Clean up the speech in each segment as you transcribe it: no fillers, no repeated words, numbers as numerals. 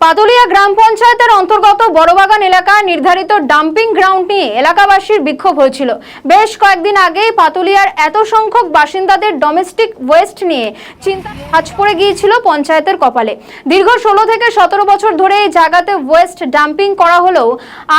পাতুলিয়া গ্রাম পঞ্চায়েতের অন্তর্গত বড়বাগান এলাকায় নির্ধারিত ডাম্পিং গ্রাউন্ড নিয়ে এলাকাবাসীর বিক্ষোভ হয়েছিল। বেশ কয়েকদিন আগেই পাতুলিয়ার এত সংখ্যক বাসিন্দাদের ডোমেস্টিক ওয়েস্ট নিয়ে চিন্তা ভাঁজ পড়ে গিয়েছিল পঞ্চায়েতের কপালে। দীর্ঘ 16 থেকে 17 বছর ধরে এই জায়গাতে ওয়েস্ট ডাম্পিং করা হলেও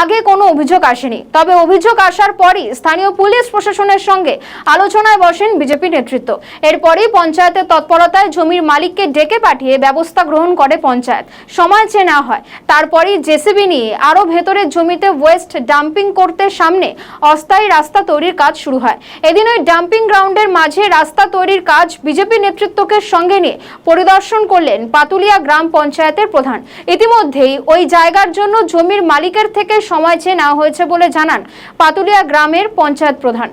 আগে কোনো অভিযোগ আসেনি। তবে অভিযোগ আসার পরই স্থানীয় পুলিশ প্রশাসনের সঙ্গে আলোচনায় বসেন বিজেপি নেতৃত্ব। এরপরই পঞ্চায়েতের তৎপরতায় জমির মালিককে ডেকে পাঠিয়ে ব্যবস্থা গ্রহণ করে পঞ্চায়েত। সময় চেনা হয়, তারপরই জেসিবি নিয়ে আরো ভেতরের জমিতে ওয়েস্ট ডাম্পিং করতে সামনে অস্থায়ী রাস্তা তৈরির কাজ শুরু হয়। এদিন ওই ডাম্পিং গ্রাউন্ডের মাঝে রাস্তা তৈরির কাজ বিজেপি নেতৃত্বকে সঙ্গে নিয়ে পরিদর্শন করলেন পাতুলিয়া গ্রাম পঞ্চায়েতের প্রধান। ইতিমধ্যেই ওই জায়গার জন্য জমির মালিকের থেকে সময় চেয়ে নেওয়া হয়েছে বলে জানান পাতুলিয়া গ্রামের পঞ্চায়েত প্রধান।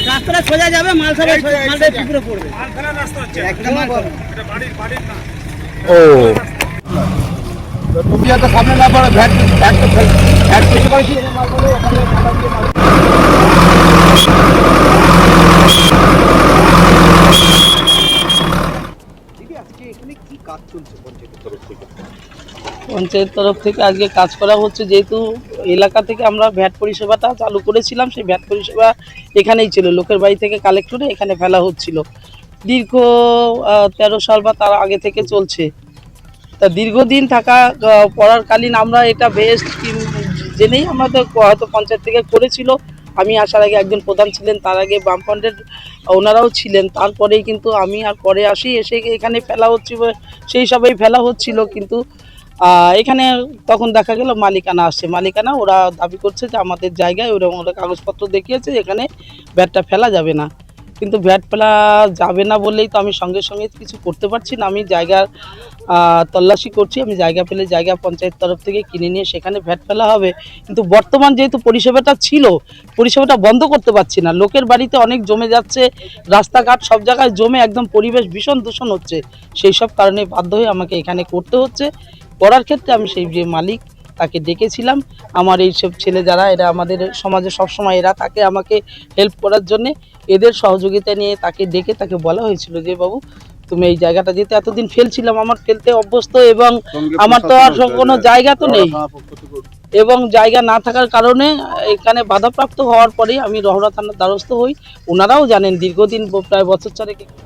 রাস্তাটা সোজা যাবে, মাল সব মালটা পুকুরে পড়বে। মাল ফেলা রাস্তা হচ্ছে একদম এটা বাড়ির না। ও তুমি এত সামনে না পড়ে ভ্যাট কিছু করেছি পঞ্চায়েত তরফ থেকে আজকে কাজ করা হচ্ছে। যেহেতু এলাকা থেকে আমরা ভ্যাট পরিষেবাটা চালু করেছিলাম, সেই ভ্যাট পরিষেবা এখানেই ছিল, লোকের বাড়ি থেকে কালেক্ট করে এখানে ফেলা হচ্ছিল। দীর্ঘ 13 সাল বা তার আগে থেকে চলছে। তা দীর্ঘদিন থাকা পড়ার কালীন আমরা এটা বেস্ট জেনেই আমাদের হয়তো পঞ্চায়েত থেকে করেছিল। আমি আসার আগে একজন প্রধান ছিলেন, তার আগে বামফ্রন্টের ওনারাও ছিলেন, তারপরেই কিন্তু আমি আর পরে আসি, এসে এখানে ফেলা হচ্ছিল, সেই সবেই ফেলা হচ্ছিল। কিন্তু এখানে তখন দেখা গেল মালিকানা আসছে, মালিকানা ওরা দাবি করছে যে আমাদের জায়গায় ওরা কাগজপত্র দেখিয়েছে এখানে ভ্যাটটা ফেলা যাবে না। কিন্তু ভ্যাট ফেলা যাবে না বললেই তো আমি সঙ্গে সঙ্গে কিছু করতে পারছি না। আমি জায়গার তল্লাশি করছি, আমি জায়গা পেলে জায়গা পঞ্চায়েত তরফ থেকে কিনে নিয়ে সেখানে ভ্যাট ফেলা হবে। কিন্তু বর্তমান যেহেতু পরিষেবাটা ছিল, পরিষেবাটা বন্ধ করতে পারছি না। লোকের বাড়িতে অনেক জমে যাচ্ছে, রাস্তাঘাট সব জায়গায় জমে একদম পরিবেশ ভীষণ দূষণ হচ্ছে। সেই সব কারণে বাধ্য হয়ে আমাকে এখানে করতে হচ্ছে। করার ক্ষেত্রে আমি সেই যে মালিক তাকে ডেকেছিলাম, আমার এইসব ছেলে যারা এরা আমাদের সমাজে সবসময় এরা তাকে আমাকে হেল্প করার জন্যে এদের সহযোগিতা নিয়ে তাকে ডেকে তাকে বলা হয়েছিল যে বাবু তুমি এই জায়গাটা যেতে এতদিন ফেলছিলাম, আমার ফেলতে অভ্যস্ত এবং আমার তো আর কোনো জায়গা তো নেই, এবং জায়গা না থাকার কারণে এখানে বাধাপ্রাপ্ত হওয়ার পরেই আমি রহরা থানার দ্বারস্থ হই। ওনারাও জানেন দীর্ঘদিন প্রায় বছর 4